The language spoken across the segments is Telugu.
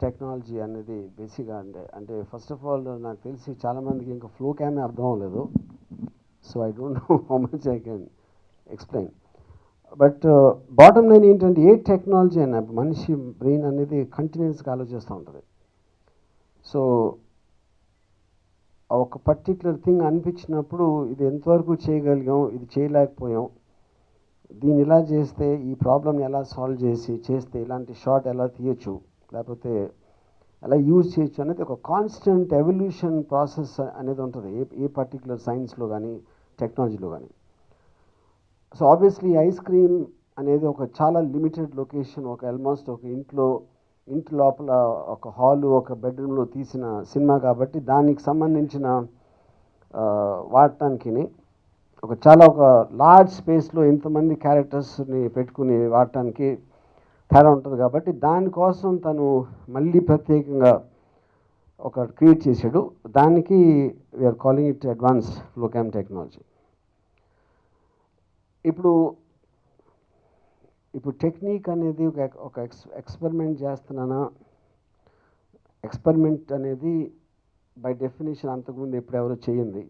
టెక్నాలజీ అనేది బేసిక్గా అంటే ఫస్ట్ ఆఫ్ ఆల్ నాకు తెలిసి చాలామందికి ఇంకా ఫ్లో క్యామే అర్థం అవ్వలేదు. So I don't know how much I can explain. But bottom line ఏంటంటే ఏ టెక్నాలజీ అయినా మనిషి బ్రెయిన్ అనేది కంటిన్యూస్గా ఆలోచిస్తూ ఉంటుంది. సో ఒక పర్టిక్యులర్ థింగ్ అనిపించినప్పుడు ఇది ఎంతవరకు చేయగలిగాం, ఇది చేయలేకపోయాం, దీన్ని ఇలా చేస్తే ఈ ప్రాబ్లమ్ని ఎలా సాల్వ్ చేస్తే ఇలాంటి షాట్ ఎలా తీయచ్చు, లేకపోతే ఎలా యూజ్ చేయొచ్చు అనేది ఒక కాన్స్టెంట్ ఎవల్యూషన్ ప్రాసెస్ అనేది ఉంటుంది ఏ పర్టిక్యులర్ సైన్స్లో కానీ టెక్నాలజీలో కానీ. సో ఆబ్వియస్లీ ఐస్ క్రీమ్ అనేది ఒక చాలా లిమిటెడ్ లొకేషన్, ఒక ఆల్మోస్ట్ ఒక ఇంటి లోపల ఒక హాలు ఒక బెడ్రూమ్లో తీసిన సినిమా కాబట్టి దానికి సంబంధించిన వాడటానికి ఒక లార్జ్ స్పేస్లో ఎంతమంది క్యారెక్టర్స్ని పెట్టుకుని వాడటానికి తేడా ఉంటుంది. కాబట్టి దానికోసం తను మళ్ళీ ప్రత్యేకంగా ఒక క్రియేట్ చేశాడు. దానికి we are calling it advance flow cam technology. ఇప్పుడు టెక్నిక్ అనేది ఒక ఎక్స్పెరిమెంట్ చేస్తున్నానా, ఎక్స్పెరిమెంట్ అనేది బై డెఫినేషన్ అంతకుముందు ఎప్పుడు ఎవరో చేయండి,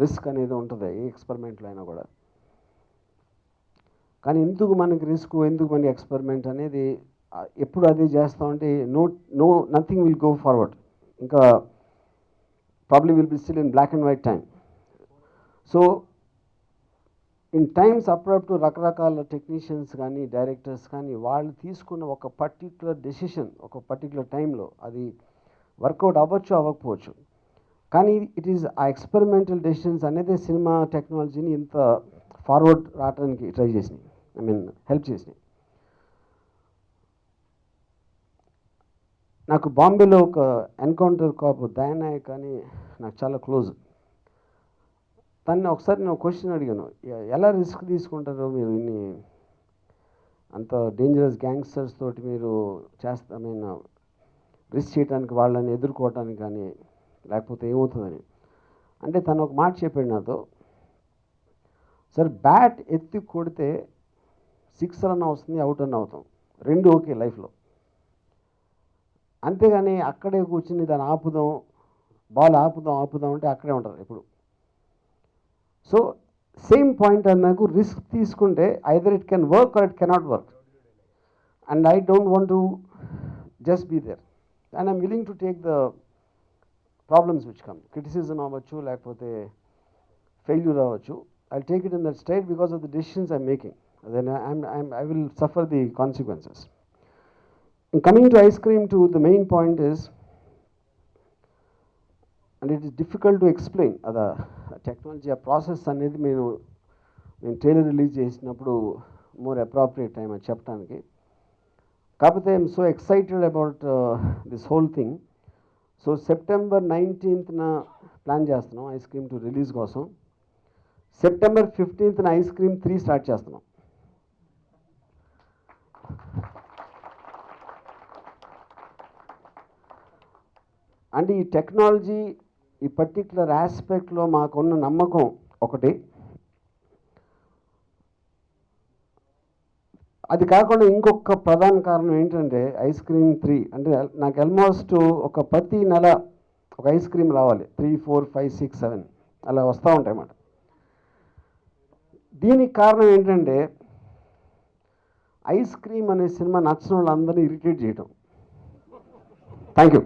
రిస్క్ అనేది ఉంటుంది ఏ ఎక్స్పెరిమెంట్లో అయినా కూడా. కానీ ఎందుకు మనకి రిస్క్, ఎందుకు మనకి ఎక్స్పెరిమెంట్ అనేది ఎప్పుడు అదే చేస్తామంటే నథింగ్ విల్ గో ఫార్వర్డ్, ఇంకా probably will be still in black and white time. So in times అప్పుడప్పుడు రకరకాల టెక్నీషియన్స్ కానీ డైరెక్టర్స్ కానీ వాళ్ళు తీసుకున్న ఒక పర్టిక్యులర్ డెసిషన్ ఒక పర్టిక్యులర్ టైంలో అది వర్కౌట్ అవ్వచ్చు అవ్వకపోవచ్చు, కానీ ఇట్ ఈస్ ఆ ఎక్స్పెరిమెంటల్ డెసిషన్స్ అనేది సినిమా టెక్నాలజీని ఇంత ఫార్వర్డ్ రావడానికి ట్రై చేసినాయి, హెల్ప్ చేసినాయి. నాకు బాంబేలో ఒక ఎన్కౌంటర్ కాపు దయానాయక్ అని నాకు చాలా క్లోజ్. తను ఒకసారి నేను క్వశ్చన్ అడిగాను, ఎలా రిస్క్ తీసుకుంటారు మీరు ఇన్ని అంత డేంజరస్ గ్యాంగ్స్టర్స్ తోటి మీరు రిస్క్ చేయడానికి, వాళ్ళని ఎదుర్కోవటానికి కానీ లేకపోతే ఏమవుతుందని. అంటే తను ఒక మాట చెప్పాడు నాతో, సార్ బ్యాట్ ఎత్తి కొడితే 6 రన్ వస్తుంది, అవుట్ రన్ అవుతాం, రెండు ఓకే లైఫ్లో. అంతేగాని అక్కడే కూర్చుని దాన్ని బాల్ ఆపుదాం అంటే అక్కడే ఉంటారు ఎప్పుడు. సో సేమ్ పాయింట్ అన్నాకు రిస్క్ తీసుకుంటే either it can work or it cannot work, and I don't want to just be there, and I'm willing to take the problems which come, criticism అవ్వచ్చు లేకపోతే ఫెయిల్యూర్ అవ్వచ్చు. I'll take it in that state because of the decisions I'm making. Then I will suffer the consequences. In coming to ice cream, the main point is, and it is difficult to explain the technology, a process అనేది నేను ట్రైలర్ రిలీజ్ చేసినప్పుడు మోర్ అప్రోప్రియేట్ టైం అని చెప్పడానికి. కాకపోతే I'm so excited about this whole thing. So September 19th plan చేస్తున్నాం ఐస్ క్రీమ్ 2 రిలీజ్ కోసం. September 15th ice cream 3 start చేస్తున్నాం. అంటే ఈ టెక్నాలజీ ఈ పర్టిక్యులర్ ఆస్పెక్ట్లో మాకున్న నమ్మకం ఒకటి. అది కాకుండా ఇంకొక ప్రధాన కారణం ఏంటంటే ఐస్ క్రీమ్ 3 అంటే నాకు ఆల్మోస్ట్ ప్రతి నెల ఒక ఐస్ క్రీమ్ రావాలి, 3, 4, 5, 6, 7 అలా వస్తూ ఉంటాయి అన్నమాట. దీనికి కారణం ఏంటంటే ఐస్ క్రీమ్ అనే సినిమా నచ్చిన వాళ్ళందరినీ ఇరిటేట్ చేయటం. Thank you.